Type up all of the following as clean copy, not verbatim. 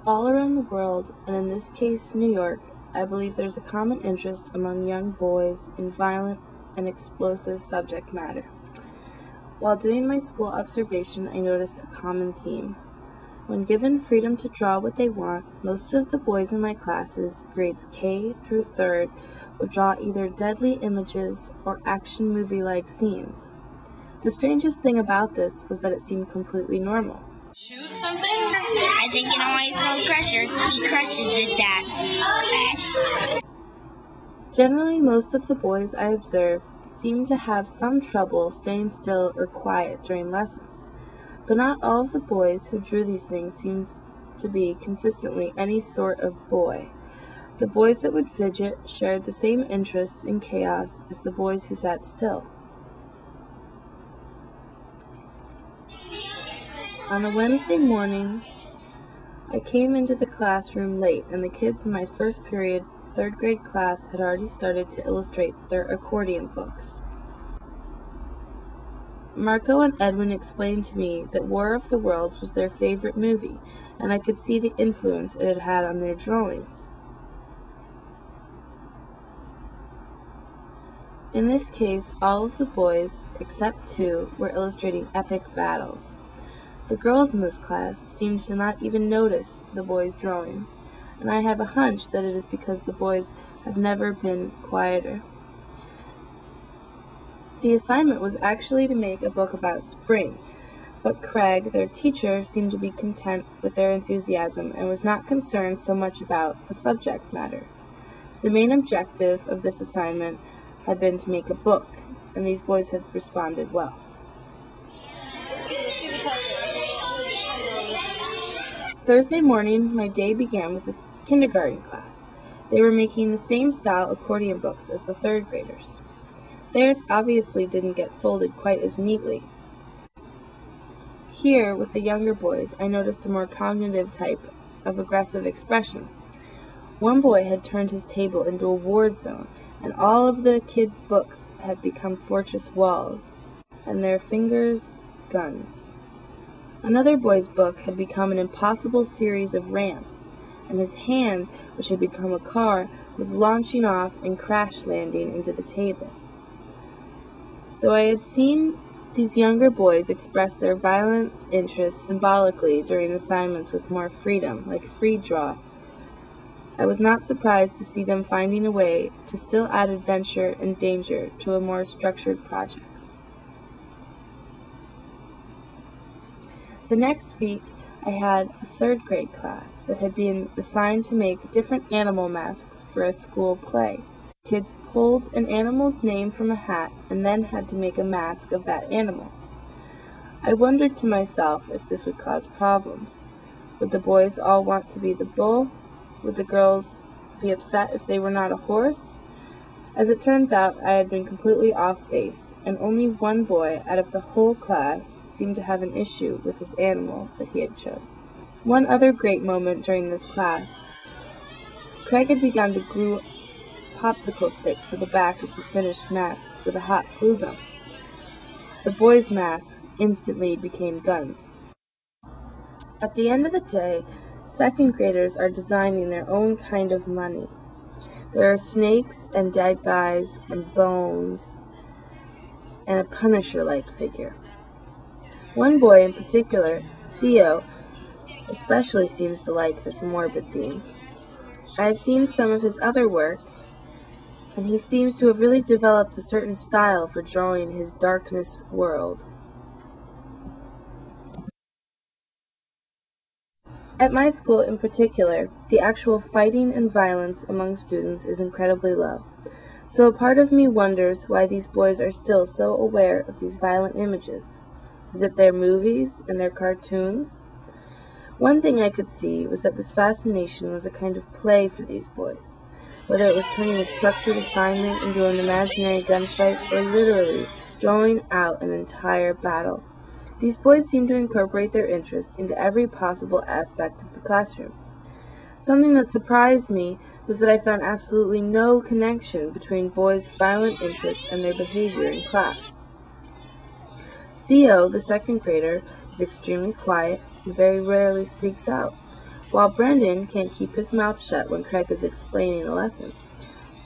All around the world, and in this case New York, I believe there's a common interest among young boys in violent and explosive subject matter. While doing my school observation, I noticed a common theme. When given freedom to draw what they want, most of the boys in my classes, grades K through 3rd, would draw either deadly images or action movie-like scenes. The strangest thing about this was that it seemed completely normal. Shoot something? I think in a ice cold crusher, he crushes with that. Crash. Generally, most of the boys I observed seemed to have some trouble staying still or quiet during lessons, but not all of the boys who drew these things seemed to be consistently any sort of boy. The boys that would fidget shared the same interests in chaos as the boys who sat still. On a Wednesday morning, I came into the classroom late, and the kids in my first period, 3rd grade class had already started to illustrate their accordion books. Marco and Edwin explained to me that War of the Worlds was their favorite movie, and I could see the influence it had had on their drawings. In this case, all of the boys, except 2, were illustrating epic battles. The girls in this class seemed to not even notice the boys' drawings, and I have a hunch that it is because the boys have never been quieter. The assignment was actually to make a book about spring, but Craig, their teacher, seemed to be content with their enthusiasm and was not concerned so much about the subject matter. The main objective of this assignment had been to make a book, and these boys had responded well. Thursday morning, my day began with a kindergarten class. They were making the same style accordion books as the 3rd graders. Theirs obviously didn't get folded quite as neatly. Here, with the younger boys, I noticed a more cognitive type of aggressive expression. One boy had turned his table into a war zone, and all of the kids' books had become fortress walls, and their fingers guns. Another boy's book had become an impossible series of ramps, and his hand, which had become a car, was launching off and crash-landing into the table. Though I had seen these younger boys express their violent interests symbolically during assignments with more freedom, like free draw, I was not surprised to see them finding a way to still add adventure and danger to a more structured project. The next week, I had a 3rd grade class that had been assigned to make different animal masks for a school play. Kids pulled an animal's name from a hat and then had to make a mask of that animal. I wondered to myself if this would cause problems. Would the boys all want to be the bull? Would the girls be upset if they were not a horse? As it turns out, I had been completely off base, and only one boy out of the whole class seemed to have an issue with his animal that he had chosen. One other great moment during this class. Craig had begun to glue popsicle sticks to the back of the finished masks with a hot glue gun. The boys' masks instantly became guns. At the end of the day, 2nd graders are designing their own kind of money. There are snakes and dead guys and bones and a Punisher-like figure. One boy in particular, Theo, especially seems to like this morbid theme. I have seen some of his other work, and he seems to have really developed a certain style for drawing his darkness world. At my school in particular, the actual fighting and violence among students is incredibly low, so a part of me wonders why these boys are still so aware of these violent images. Is it their movies and their cartoons? One thing I could see was that this fascination was a kind of play for these boys, whether it was turning a structured assignment into an imaginary gunfight or literally drawing out an entire battle. These boys seemed to incorporate their interest into every possible aspect of the classroom. Something that surprised me was that I found absolutely no connection between boys' violent interests and their behavior in class. Theo, the 2nd grader, is extremely quiet and very rarely speaks out, while Brendan can't keep his mouth shut when Craig is explaining a lesson,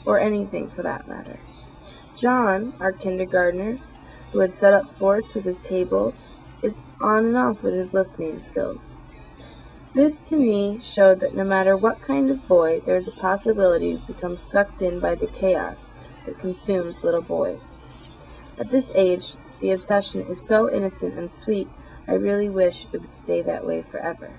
or anything for that matter. John, our kindergartner, who had set up forts with his table, is on and off with his listening skills. This, to me, showed that no matter what kind of boy, there is a possibility to become sucked in by the chaos that consumes little boys. At this age, the obsession is so innocent and sweet, I really wish it would stay that way forever.